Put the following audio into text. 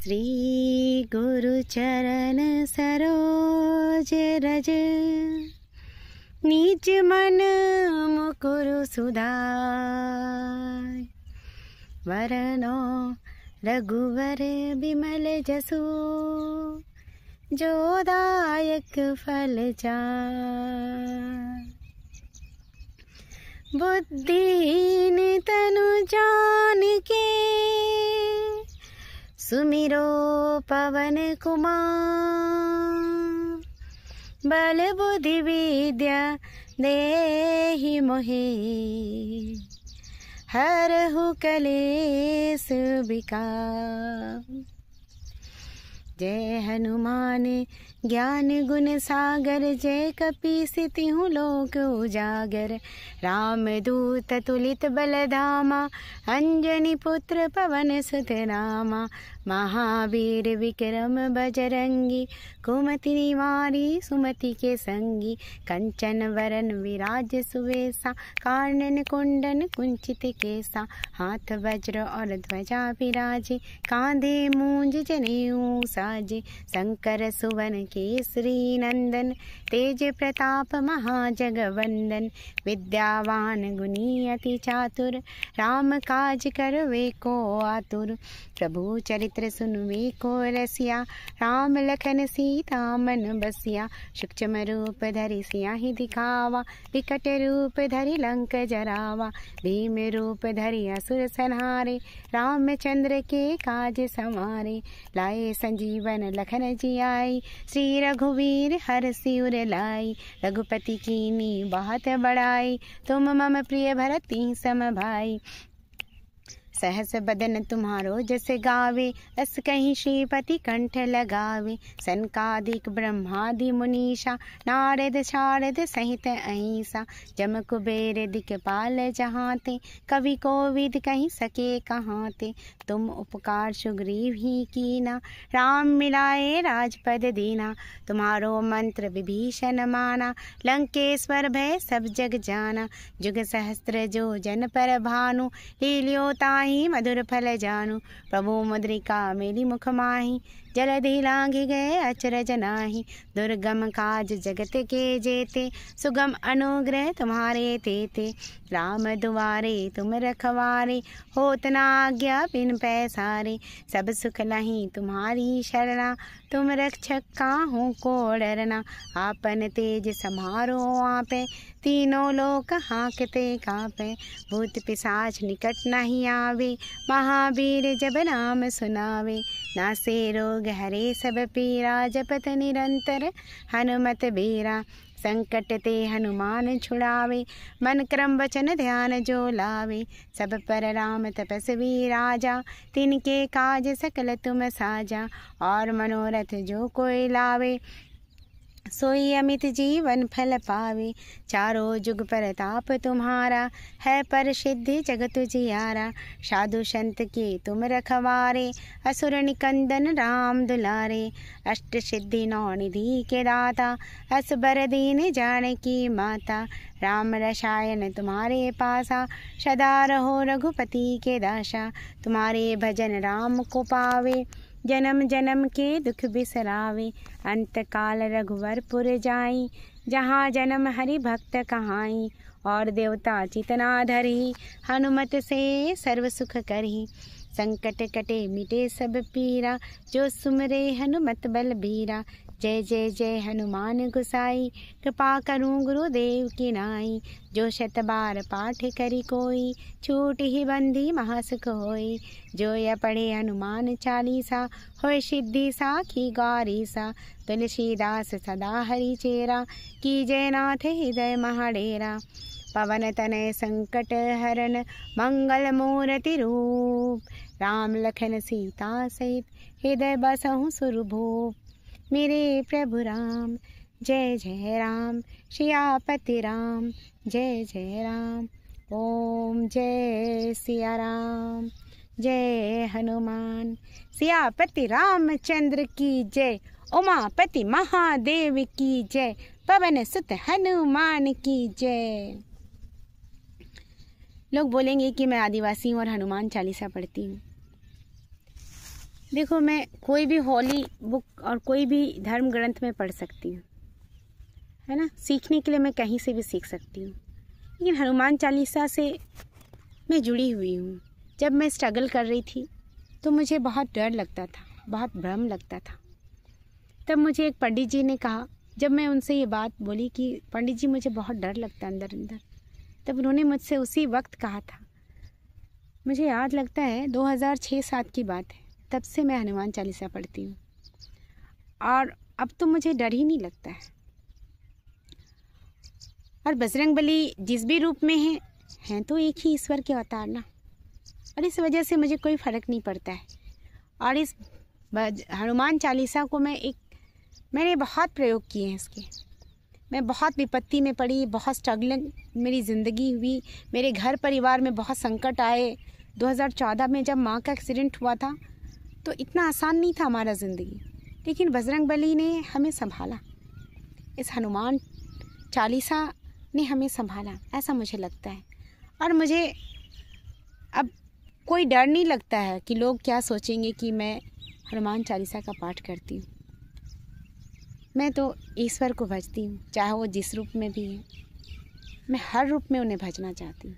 श्री गुरु चरण सरोज रज, निज मन मुकुर सुधार। वरनो रघुवर बिमल जसु, जो दायक फल चार। बुद्धिहीन तनु जानिके, सुमिरो पवन कुमार। बल बुद्धि विद्या देहि मोहि, हरहु कलेस विकार। जय हनुमान ज्ञान गुण सागर, जय कपीस तिहुँ लोक उजागर। रामदूत तुलित बलधामा, अंजनी पुत्र पवन सुत नामा। महावीर विक्रम बजरंगी, कुमति निवारी सुमति के संगी। कंचन वरन विराज सुवेसा, कानन कुंडन कुंचित केसा। हाथ वज्र और ध्वजा विराजे, कांधे मूंज जनेऊ साजे। शंकर सुवन केसरी नंदन, तेज प्रताप महाजगवंदन। विद्यावान गुणी अति चातुर, राम काज करवे को आतुर। प्रभु चरित्र सुनवे को रसिया, राम लखन सीता मन बसिया। सूक्ष्म रूप धरि सियाहि दिखावा, विकट रूप धरि लंक जरावा। भीम रूप धरि असुर संहारे, रामचंद्र के काज संवारे। लाए संजीवन लखन जियाई, श्री रघुवीर हरषि उर लाई। रघुपति कीन्ही बहुत बड़ाई, तुम मम प्रिय भरति सम भाई। सहस बदन तुम्हारो जस गावे, अस कहीं श्रीपति कंठ लगावे। सनकादिक ब्रह्मादि मुनीषा, नारद शारद सहित अहिंसा। जम कुबेर दिक्पाल जहांते, कवि कोविद कहीं सके कहांते। तुम उपकार सुग्रीव ही कीना, राम मिलाए राजपद दीना। तुम्हारो मंत्र विभीषण माना, लंकेश्वर भय सब जग जाना। जुग सहस्त्र जो जन पर भानु, लील्यो ताहि मधुर फल जानु। प्रभु मुद्रिका मेरी मुख माहि, जलधि लांघि गए अचरज नाहि। दुर्गम काज जगत के जेते, सुगम अनुग्रह तुम्हारे तेते। राम दुआरे तुम रखवारे, होत न आज्ञा बिन पैसारे। सब सुख लहि तुम्हारी शरणा, तुम रक्षक काहू को डरना। आपन तेज समारो आपे, तीनों लोक हाँकते कांपे। भूत पिशाच निकट नहीं आवे, महावीर जब नाम सुनावे। नासे रोग हरे सब पीरा, जपत निरंतर हनुमत बीरा। संकट ते हनुमान छुड़ावे, मन क्रम वचन ध्यान जो लावे। सब पर राम तपस्वी राजा, तिनके काज सकल तुम साजा। और मनोरथ जो कोई लावे, सोई अमित जीवन फल पावे। चारों जुग परताप तुम्हारा, है पर सिद्धि जगत जियारा। साधु संत के तुम रखवारे, असुर निकंदन राम दुलारे। अष्ट सिद्धि नौ निधि के दाता, असबर दीन जानकी माता। राम रसायन तुम्हारे पासा, सदा रहो रघुपति के दासा। तुम्हारे भजन राम को पावे, जन्म जन्म के दुख बिसरावे। अंत काल रघुवरपुर जाई, जहाँ जन्म हरि भक्त कहाई। और देवता चितना धरि, हनुमत से सर्व सुख करही। संकट कटे मिटे सब पीरा, जो सुमरे हनुमत बल बीरा। जय जय जय हनुमान गोसाई, कृपा करूं गुरुदेव की नाई। जो शत बार पाठ करी कोई, छूट ही बंदी महासुख होई। जो या पढ़े हनुमान चालीसा, होय सिद्धि साखी गौरीसा। तुलसीदास सदा हरि चेरा, कीजय नाथ हृदय महाडेरा। पवन तनय संकट हरन, मंगल मूर्ति रूप। राम लखन सीता सहित, हृदय बसहु सुरभूप। मेरे प्रभु राम, जय जय राम। सियापति राम, जय जय राम। ओम जय सिया राम, जय हनुमान। सियापति रामचंद्र की जय, उमापति महादेव की जय, पवन सुत हनुमान की जय। लोग बोलेंगे कि मैं आदिवासी हूँ और हनुमान चालीसा पढ़ती हूँ। देखो, मैं कोई भी होली बुक और कोई भी धर्म ग्रंथ में पढ़ सकती हूँ, है ना। सीखने के लिए मैं कहीं से भी सीख सकती हूँ, लेकिन हनुमान चालीसा से मैं जुड़ी हुई हूँ। जब मैं स्ट्रगल कर रही थी तो मुझे बहुत डर लगता था, बहुत भ्रम लगता था। तब मुझे एक पंडित जी ने कहा, जब मैं उनसे ये बात बोली कि पंडित जी मुझे बहुत डर लगता है अंदर अंदर, तब उन्होंने मुझसे उसी वक्त कहा था, मुझे याद लगता है 2006-07 की बात है, तब से मैं हनुमान चालीसा पढ़ती हूँ और अब तो मुझे डर ही नहीं लगता है। और बजरंगबली जिस भी रूप में हैं तो एक ही ईश्वर के अवतार ना, और इस वजह से मुझे कोई फ़र्क नहीं पड़ता है। और इस हनुमान चालीसा को मैंने बहुत प्रयोग किए हैं इसके। मैं बहुत विपत्ति में पड़ी, बहुत स्ट्रगलिंग मेरी ज़िंदगी हुई, मेरे घर परिवार में बहुत संकट आए। 2014 में जब माँ का एक्सीडेंट हुआ था तो इतना आसान नहीं था हमारा ज़िंदगी, लेकिन बजरंगबली ने हमें संभाला, इस हनुमान चालीसा ने हमें संभाला, ऐसा मुझे लगता है। और मुझे अब कोई डर नहीं लगता है कि लोग क्या सोचेंगे कि मैं हनुमान चालीसा का पाठ करती हूँ। मैं तो ईश्वर को भजती हूँ, चाहे वो जिस रूप में भी है, मैं हर रूप में उन्हें भजना चाहती हूँ।